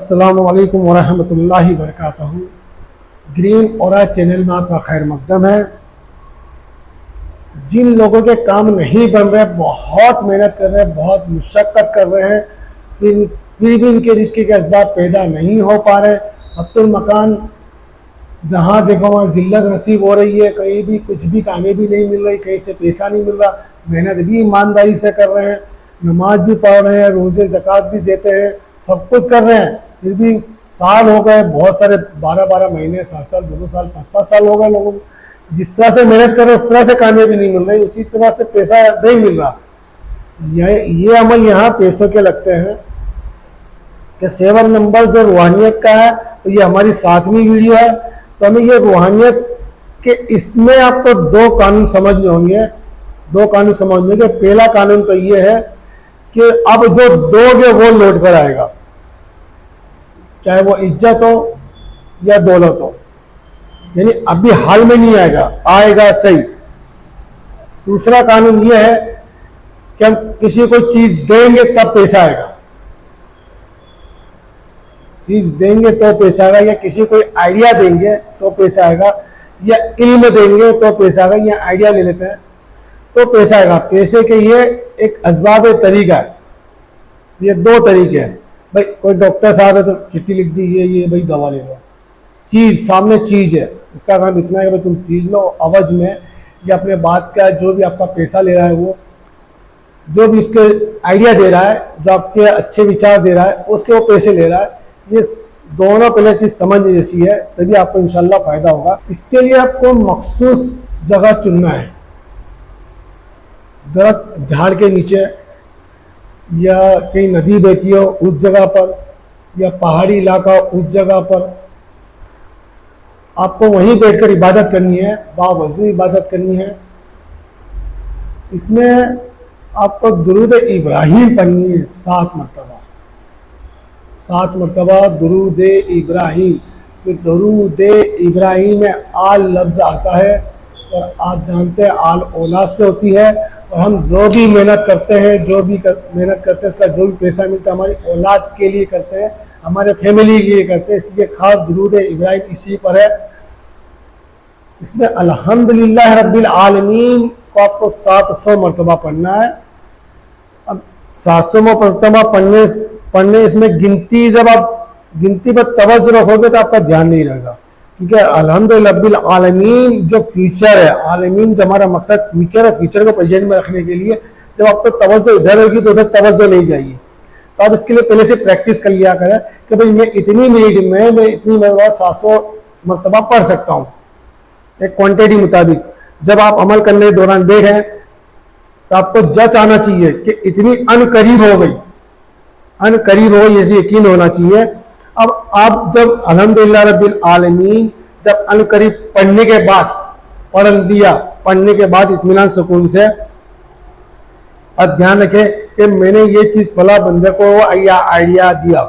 अस्सलामु अलैकुम वरहमतुल्लाहि वबरकातुहू। ग्रीन ऑरा चैनल में आपका खैर मकदम है। जिन लोगों के काम नहीं बन रहे, बहुत मेहनत कर रहे हैं, बहुत मुशक्क़त कर रहे हैं, फिर भी इनके रिस्क के असबाब पैदा नहीं हो पा रहे। अब्दुल मकान जहाँ देखो वहाँ ज़िल्लत नसीब हो रही है, कहीं भी कुछ भी कामयाबी नहीं मिल रही, कहीं से पैसा नहीं मिल रहा। मेहनत भी ईमानदारी से कर रहे हैं, नमाज भी पढ़ रहे हैं, रोज़े ज़कात भी देते हैं, सब कुछ कर रहे हैं, फिर भी साल हो गए, बहुत सारे 12-12 महीने, 7 साल, 2-2 साल, 5-5 साल हो गए लोगों को। जिस तरह से मेहनत कर रहे उस तरह से कामयाबी नहीं मिल रही, उसी तरह से पैसा नहीं मिल रहा। ये अमल यहाँ पैसों के लगते हैं कि 7 नंबर जो रूहानियत का है, तो ये हमारी 7वीं वीडियो है। तो हमें ये रूहानियत के इसमें आपको 2 कानून समझने होंगे। 2 कानून समझने के पहला कानून तो ये है कि अब जो दोगे वो लौट कर आएगा, चाहे वो इज्जत हो या दौलत हो, यानी अभी हाल में नहीं आएगा, आएगा सही। दूसरा कानून ये है कि हम किसी को चीज देंगे तब पैसा आएगा, चीज देंगे तो पैसा आएगा, या किसी को आइडिया देंगे तो पैसा आएगा, या इल्म देंगे तो पैसा आएगा, या आइडिया ले लेते हैं तो पैसा आएगा। पैसे के ये एक असबाब तरीका है, ये 2 तरीके हैं। भाई कोई डॉक्टर साहब है तो चिट्ठी लिख दी, ये भाई दवा ले लो, चीज़ सामने चीज़ है, उसका काम इतना है कि भाई तुम चीज़ लो, अवज में या अपने बात का जो भी आपका पैसा ले रहा है, वो जो भी इसके आइडिया दे रहा है, जो आपके अच्छे विचार दे रहा है, उसके वो पैसे ले रहा है। ये दोनों पहले चीज़ समझने जैसी है, तभी आपको इंशाल्लाह फ़ायदा होगा। इसके लिए आपको मखसूस जगह चुनना है, दरख्त झाड़ के नीचे, या कहीं नदी बहती हो उस जगह पर, या पहाड़ी इलाका उस जगह पर आपको वहीं बैठकर इबादत करनी है, बावज़ू इबादत करनी है। इसमें आपको दुरूद इब्राहिम पढ़नी है 7 मरतबा, 7 मरतबा दुरूद इब्राहिम। तो दुरूद इब्राहिम में आल लफ्ज़ आता है, और आप जानते हैं आल औलाद से होती है। और हम जो भी मेहनत करते हैं, मेहनत करते हैं, इसका जो भी पैसा मिलता है हमारी औलाद के लिए करते हैं, हमारे फैमिली के लिए करते हैं, इसलिए खास दुरूद इब्राहिम इसी पर है। इसमें अल्हम्दुलिल्लाह रब्बिल आलमीन को आपको 700 मरतबा पढ़ना है। अब 700 मरतबा पढ़ने इसमें गिनती, जब आप गिनती पर तवज्जो रखोगे तो आपका ध्यान नहीं रहेगा, क्योंकि अल्हम्दुलिल्लाह रब्बिल आलमीन जो फ्यूचर है, आलमीन जो हमारा मकसद फ्यूचर है, फ्यूचर को प्रेजेंट में रखने के लिए जब आपको तवज्जो इधर होगी तो उधर तवज्जो नहीं जाएगी। तो आप इसके लिए पहले से प्रैक्टिस कर लिया करें कि भाई मैं इतनी मिनट में मैं इतनी मरतबा 700 मरतबा पढ़ सकता हूँ, एक क्वांटिटी मुताबिक। जब आप अमल करने के दौरान बैठे तो आपको जज आना चाहिए कि इतनी अनकरीब हो गई, अनकरीब हो गई, ऐसे यकीन होना चाहिए। अब आप जब अल्हम्दुलिल्लाह रब्बिल आलमीन जब अनकरीब पढ़ने के बाद पढ़ लिया, पढ़ने के बाद इत्मीनान सुकून से अब ध्यान रखें कि मैंने ये चीज़ फला बंदे को आइडिया दिया,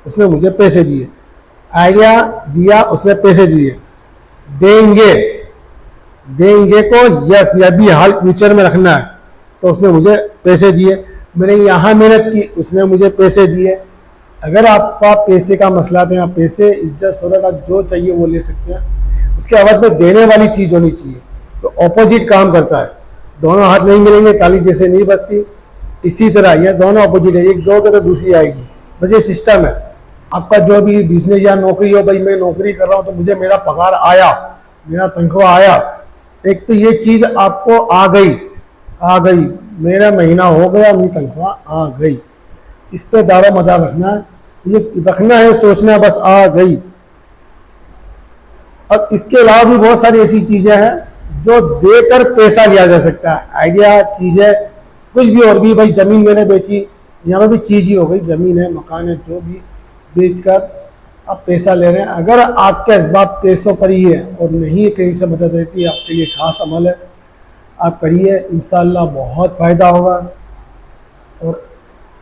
उसने मुझे पैसे दिए, आइडिया दिया उसने पैसे दिए, देंगे को यस या भी हाल फ्यूचर में रखना है, तो उसने मुझे पैसे दिए। मैंने यहाँ मेहनत की, उसने मुझे पैसे दिए। अगर आपका पैसे का मसला है, आप पैसे, इज्जत, शोहरत, आप जो चाहिए वो ले सकते हैं, उसके अवध में देने वाली चीज़ होनी चाहिए। तो ऑपोजिट काम करता है, दोनों हाथ नहीं मिलेंगे ताली जैसे नहीं बजती, इसी तरह ये दोनों ऑपोजिट है, एक दोगे तो दूसरी आएगी, बस ये सिस्टम है। आपका जो भी बिजनेस या नौकरी हो, भाई मैं नौकरी कर रहा हूँ तो मुझे मेरा पगार आया, मेरा तनख्वाह आया, एक तो ये चीज़ आपको आ गई, मेरा महीना हो गया, मेरी तनख्वाह आ गई, इस पर दारो मदार रखना है, ये रखना है, सोचना बस आ गई। अब इसके अलावा भी बहुत सारी ऐसी चीज़ें हैं जो देकर पैसा लिया जा सकता है, आइडिया चीज़ें कुछ भी। और भी भाई ज़मीन मैंने बेची, यहाँ पर भी चीज़ ही हो गई, ज़मीन है, मकान है, जो भी बेचकर आप पैसा ले रहे हैं। अगर आपके असबाब पैसों पर ही है और नहीं कहीं से मदद रहती है, आपके लिए खास अमल है, आप करिए, इंशाअल्लाह बहुत फ़ायदा होगा। और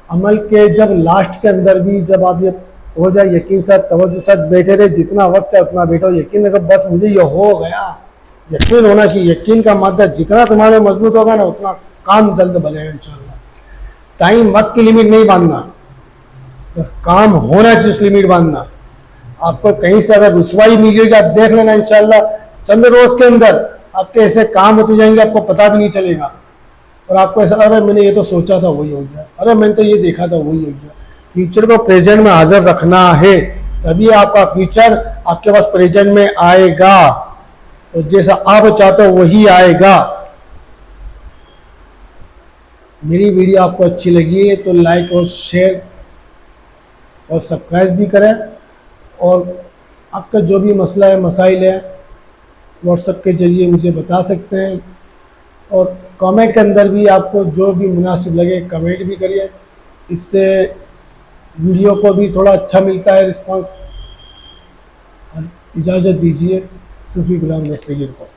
अमल के जब लास्ट के अंदर भी जब आप ये हो जाए, यकीन साथ तवज्जो साथ बैठे रहे, जितना वक्त है उतना बैठो, यकीन अगर बस मुझे ये हो गया, यकीन होना चाहिए। यकीन का मादा जितना तुम्हारे मजबूत होगा ना, उतना काम जल्द बनेगा इंशाअल्लाह। टाइम वक्त की लिमिट नहीं बांधना, बस काम होना चाहिए, उस लिमिट बांधना। आपको कहीं से अगर रुसवाई मिलेगी आप देख लेना, इंशाल्लाह चंद रोज के अंदर आपके ऐसे काम होते जाएंगे, आपको पता भी नहीं चलेगा। और आपको ऐसा, अरे मैंने ये तो सोचा था वही हो गया, अरे मैंने तो ये देखा था वही हो गया। फ्यूचर को प्रेजेंट में हाजिर रखना है, तभी आपका फ्यूचर आपके पास प्रेजेंट में आएगा। तो जैसा आप चाहते हो वही आएगा। मेरी वीडियो आपको अच्छी लगी है तो लाइक और शेयर और सब्सक्राइब भी करें। और आपका जो भी मसला है, मसाइल है, व्हाट्सएप के ज़रिए मुझे बता सकते हैं। और कमेंट के अंदर भी आपको जो भी मुनासिब लगे कमेंट भी करिए, इससे वीडियो को भी थोड़ा अच्छा मिलता है रिस्पांस। इजाज़त दीजिए, सूफी गुलाम दस्तगीर को।